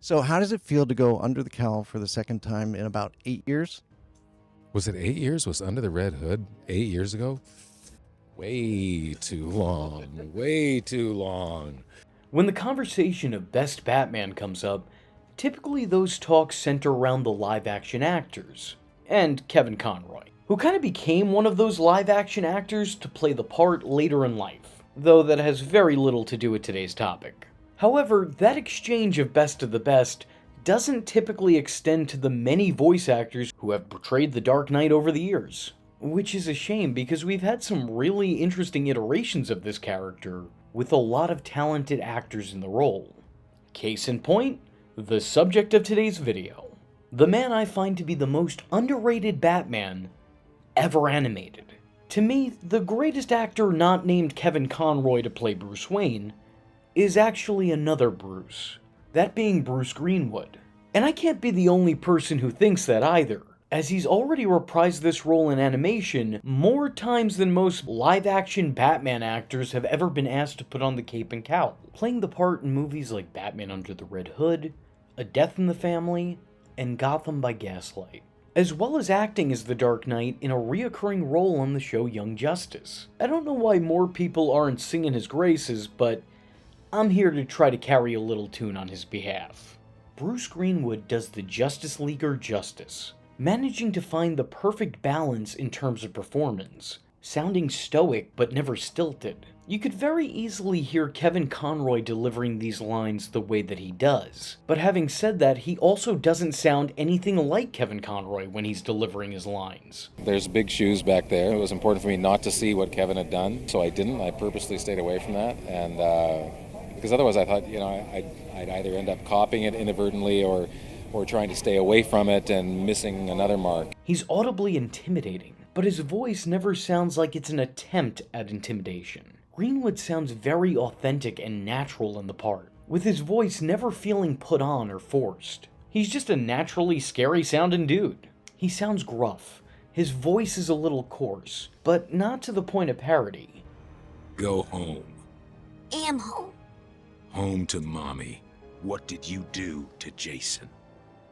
So, how does it feel to go under the cowl for the second time in about 8 years? Was it 8 years? Was Under the Red Hood 8 years ago? Way too long. Way too long. When the conversation of Best Batman comes up, typically those talks center around the live-action actors, and Kevin Conroy, who kind of became one of those live-action actors to play the part later in life, though that has very little to do with today's topic. However, that exchange of best of the best doesn't typically extend to the many voice actors who have portrayed the Dark Knight over the years. Which is a shame because we've had some really interesting iterations of this character with a lot of talented actors in the role. Case in point, the subject of today's video. The man I find to be the most underrated Batman ever animated. To me, the greatest actor not named Kevin Conroy to play Bruce Wayne is actually another Bruce, that being Bruce Greenwood. And I can't be the only person who thinks that either, as he's already reprised this role in animation more times than most live-action Batman actors have ever been asked to put on the cape and cowl, playing the part in movies like Batman Under the Red Hood, A Death in the Family, and Gotham by Gaslight, as well as acting as the Dark Knight in a reoccurring role on the show Young Justice. I don't know why more people aren't singing his graces, but I'm here to try to carry a little tune on his behalf. Bruce Greenwood does the Justice Leaguer justice, managing to find the perfect balance in terms of performance, sounding stoic but never stilted. You could very easily hear Kevin Conroy delivering these lines the way that he does, but having said that, he also doesn't sound anything like Kevin Conroy when he's delivering his lines. There's big shoes back there. It was important for me not to see what Kevin had done, so I didn't. I purposely stayed away from that, and because otherwise I thought, I'd either end up copying it inadvertently or trying to stay away from it and missing another mark. He's audibly intimidating, but his voice never sounds like it's an attempt at intimidation. Greenwood sounds very authentic and natural in the part, with his voice never feeling put on or forced. He's just a naturally scary sounding dude. He sounds gruff. His voice is a little coarse, but not to the point of parody. Go home. Am home. Home to mommy. What did you do to Jason?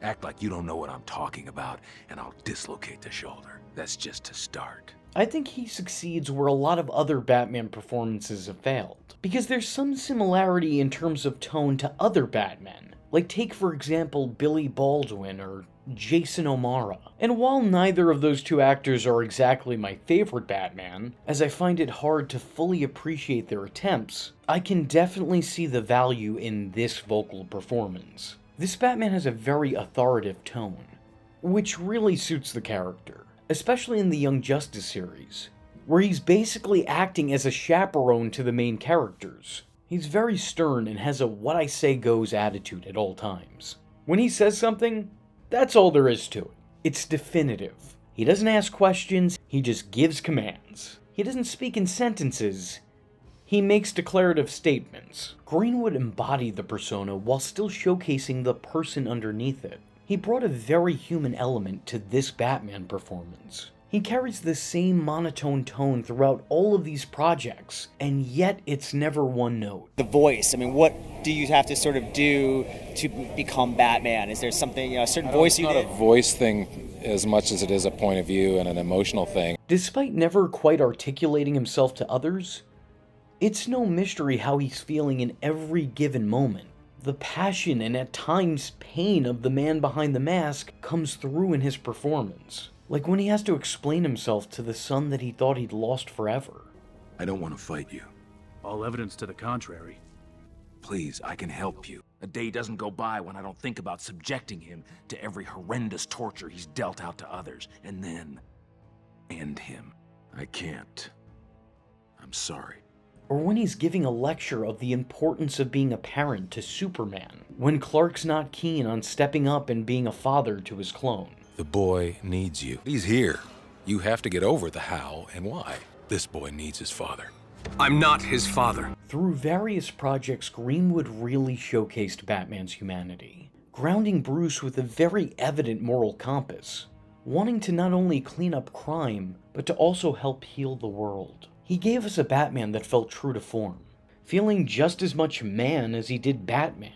Act like you don't know what I'm talking about, and I'll dislocate the shoulder. That's just a start. I think he succeeds where a lot of other Batman performances have failed, because there's some similarity in terms of tone to other Batmen. Like take for example Billy Baldwin or Jason O'Mara. And while neither of those two actors are exactly my favorite Batman, as I find it hard to fully appreciate their attempts, I can definitely see the value in this vocal performance. This Batman has a very authoritative tone, which really suits the character, especially in the Young Justice series, where he's basically acting as a chaperone to the main characters. He's very stern and has a what I say goes attitude at all times. When he says something, that's all there is to it. It's definitive. He doesn't ask questions, he just gives commands. He doesn't speak in sentences, he makes declarative statements. Greenwood embodied the persona while still showcasing the person underneath it. He brought a very human element to this Batman performance. He carries the same monotone tone throughout all of these projects, and yet it's never one note. The voice, what do you have to sort of do to become Batman? Is there something, a certain voice you did? It's not a voice thing as much as it is a point of view and an emotional thing. Despite never quite articulating himself to others, it's no mystery how he's feeling in every given moment. The passion and at times pain of the man behind the mask comes through in his performance. Like when he has to explain himself to the son that he thought he'd lost forever. I don't want to fight you. All evidence to the contrary. Please, I can help you. A day doesn't go by when I don't think about subjecting him to every horrendous torture he's dealt out to others, and then end him. I can't. I'm sorry. Or when he's giving a lecture of the importance of being a parent to Superman, when Clark's not keen on stepping up and being a father to his clone. The boy needs you. He's here. You have to get over the how and why. This boy needs his father. I'm not his father. Through various projects, Greenwood really showcased Batman's humanity, grounding Bruce with a very evident moral compass, wanting to not only clean up crime, but to also help heal the world. He gave us a Batman that felt true to form, feeling just as much man as he did Batman.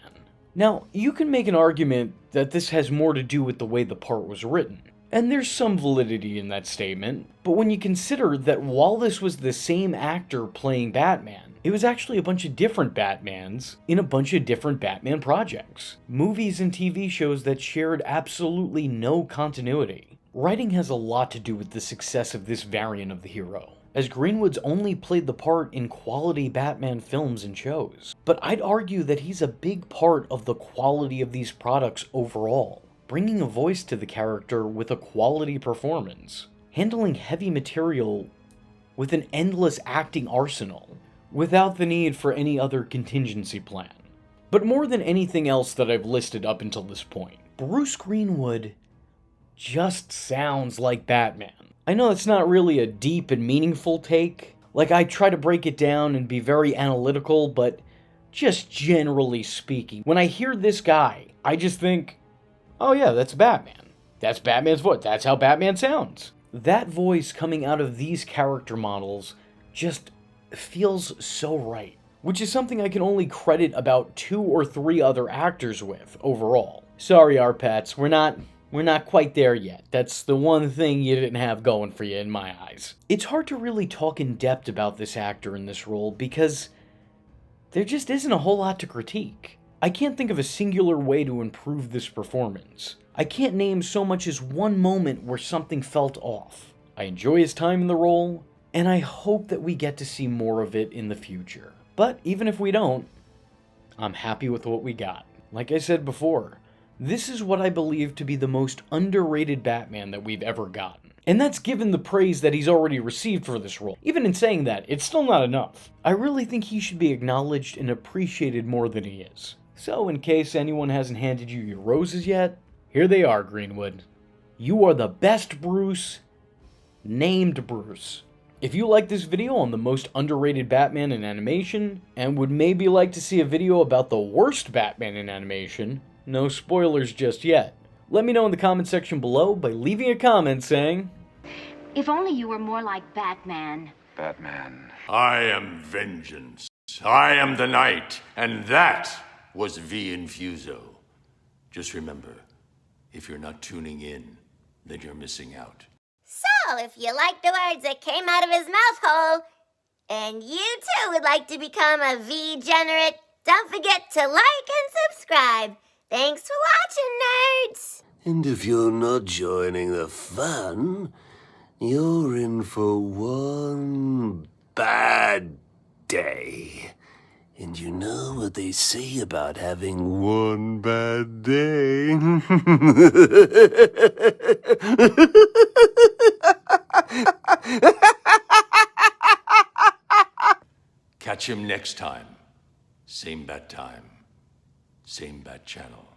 Now, you can make an argument that this has more to do with the way the part was written, and there's some validity in that statement, but when you consider that while this was the same actor playing Batman, it was actually a bunch of different Batmans in a bunch of different Batman projects. Movies and TV shows that shared absolutely no continuity. Writing has a lot to do with the success of this variant of the hero, as Greenwood's only played the part in quality Batman films and shows. But I'd argue that he's a big part of the quality of these products overall, bringing a voice to the character with a quality performance, handling heavy material with an endless acting arsenal, without the need for any other contingency plan. But more than anything else that I've listed up until this point, Bruce Greenwood just sounds like Batman. I know it's not really a deep and meaningful take. Like, I try to break it down and be very analytical, but just generally speaking, when I hear this guy, I just think, oh yeah, that's Batman. That's Batman's voice. That's how Batman sounds. That voice coming out of these character models just feels so right, which is something I can only credit about 2 or 3 other actors with overall. Sorry, Arpats, we're not quite there yet. That's the one thing you didn't have going for you in my eyes. It's hard to really talk in depth about this actor in this role because there just isn't a whole lot to critique. I can't think of a singular way to improve this performance. I can't name so much as one moment where something felt off. I enjoy his time in the role, and I hope that we get to see more of it in the future. But even if we don't, I'm happy with what we got. Like I said before, this is what I believe to be the most underrated Batman that we've ever gotten. And that's given the praise that he's already received for this role. Even in saying that, it's still not enough. I really think he should be acknowledged and appreciated more than he is. So in case anyone hasn't handed you your roses yet, here they are, Greenwood. You are the best Bruce, named Bruce. If you like this video on the most underrated Batman in animation, and would maybe like to see a video about the worst Batman in animation, no spoilers just yet, let me know in the comment section below by leaving a comment saying, If only you were more like Batman. Batman. I am vengeance. I am the night, and that was V Infuso. Just remember, if you're not tuning in, then you're missing out. So, if you like the words that came out of his mouth hole, and you too would like to become a V-generate, don't forget to like and subscribe. Thanks for watching, nerds! And if you're not joining the fun, you're in for one bad day. And you know what they say about having one bad day? Catch him next time. Same bat time. Same bat channel.